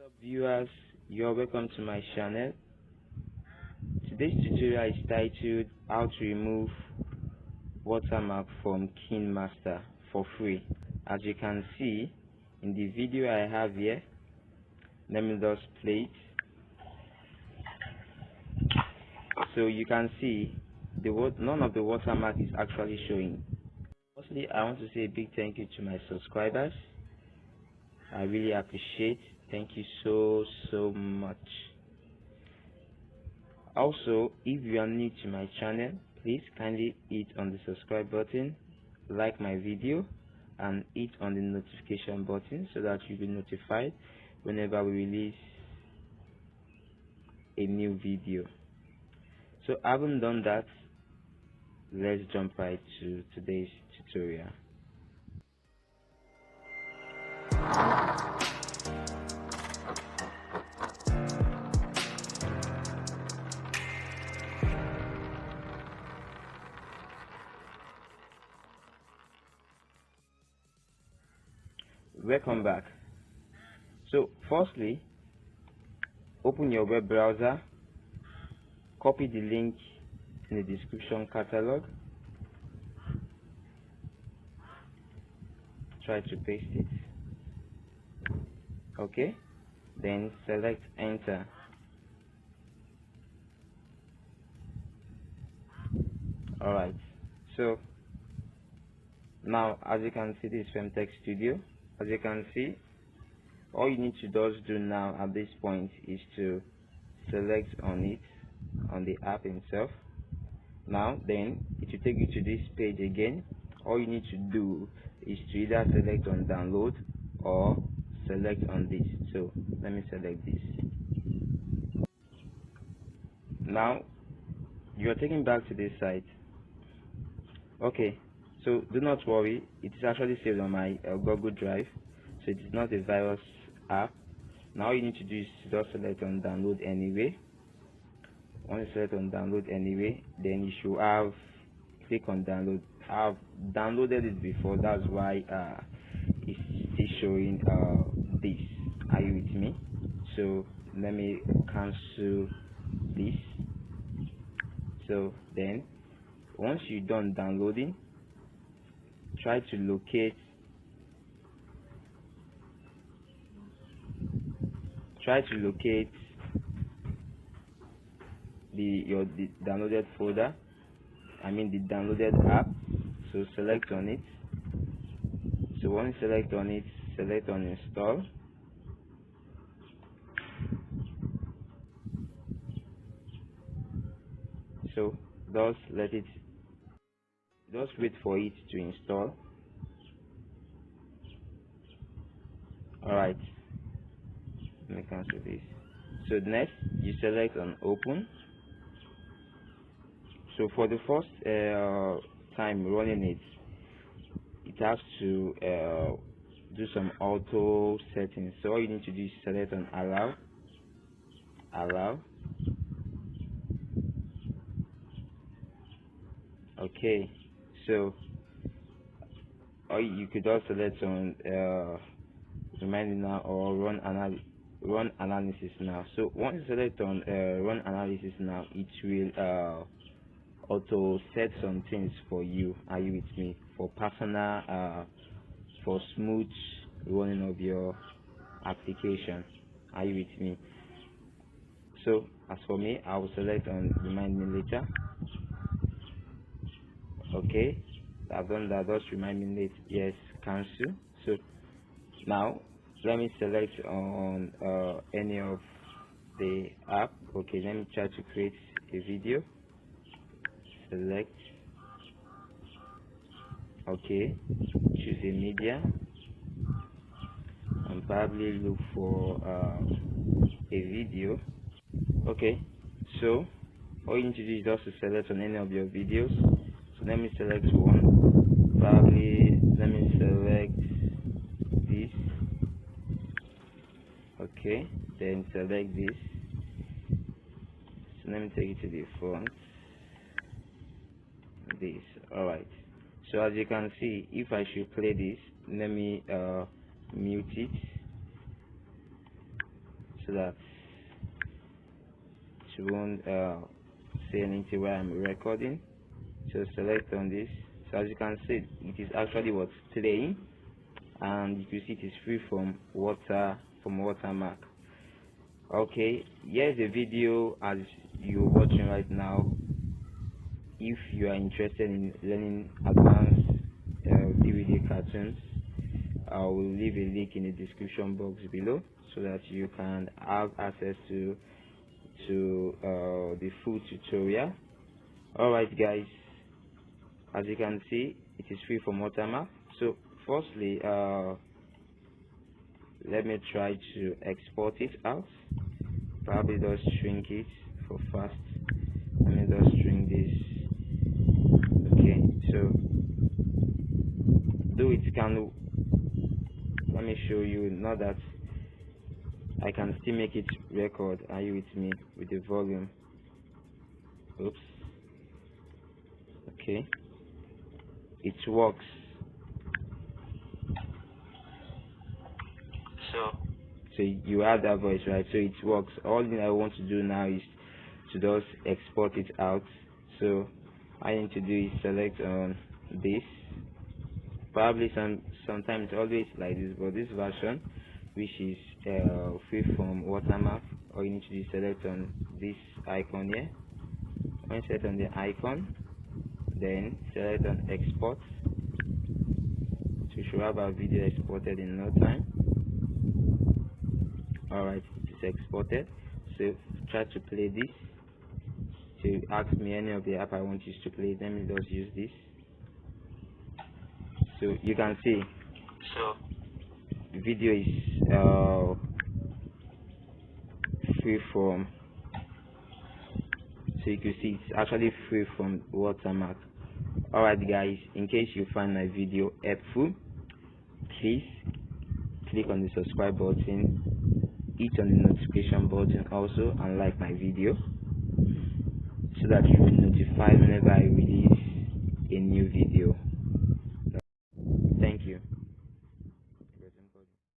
What's up viewers, you're welcome to my channel. Today's tutorial is titled how to remove watermark from Kinemaster for free. As you can see in the video I have here, let me just play it. So you can see none of the watermark is actually showing. Firstly, I want to say a big thank you to my subscribers. I really appreciate. Thank you so much. Also, if you are new to my channel, please kindly hit on the subscribe button, like my video, and hit on the notification button so that you'll be notified whenever we release a new video. So having done that, let's jump right to today's tutorial. Welcome back. So firstly, open your web browser, copy the link in the description catalog, try to paste it. Okay, then select enter. Alright, so now as you can see, this is from Text Studio. As you can see, all you need to just do now at this point is to select on it, on the app itself. Now then it will take you to this page again. All you need to do is to either select on download or select on this. So let me select this. Now you are taken back to this site. Okay, so do not worry, it is actually saved on my Google Drive, so it is not a virus app. Now all you need to do is just select on download anyway. Once you select on download anyway, then you should have click on download. I've downloaded it before, that's why it's still showing this. Are you with me? So let me cancel this. So then once you're done downloading, try to locate the downloaded folder, I mean the downloaded app. So select on it. So once you select on it, select on install. So just wait for it to install. Alright, let me cancel this. So next you select on open. So for the first time running it has to do some auto settings. So all you need to do is select on allow. Okay, so or you could also select on remind now or run analysis now. So once you select on run analysis now, it will auto set some things for you. Are you with me? For personal for smooth running of your application. Are you with me? So as for me, I will select on remind me later. Okay, I've done that. Just remind me later. Yes, cancel. So now let me select on any of the app. Okay, let me try to create a video. Select. Okay, choose a media and probably look for a video. Okay, so all you need to do is just to select on any of your videos. So let me select one. Probably let me select this. Okay, then select this. So let me take it to the front. This. Alright, so as you can see, if I should play this, let me mute it. so that it won't say anything while I'm recording. So select on this. So as you can see, it is actually what's playing, and you can see it is free from watermark. Okay, here's a video as you're watching right now. If you are interested in learning advanced DVD cartoons, I will leave a link in the description box below so that you can have access to the full tutorial. Alright guys, as you can see, it is free from watermark. So firstly, let me try to export it out. Probably just shrink it for fast. Let me just shrink this. Okay, so though it can, let me show you now that I can still make it record. Are you with me with the volume? Oops. Okay, it works. So you have that voice, right? So it works. All I want to do now is to just export it out. So all I need to do is select on this. Probably sometimes it's always like this, but this version, which is free from watermark, all you need to do is select on this icon here. When you select on the icon, then select on export. So you should have our video exported in no time. Alright, it is exported. So try to play this. To ask me any of the app I want you to play, let me just use this. So you can see, so the video is free from, so you can see it's actually free from watermark. Alright guys, in case you find my video helpful, please click on the subscribe button, hit on the notification button also, and like my video so that you will be notified whenever I release a new video.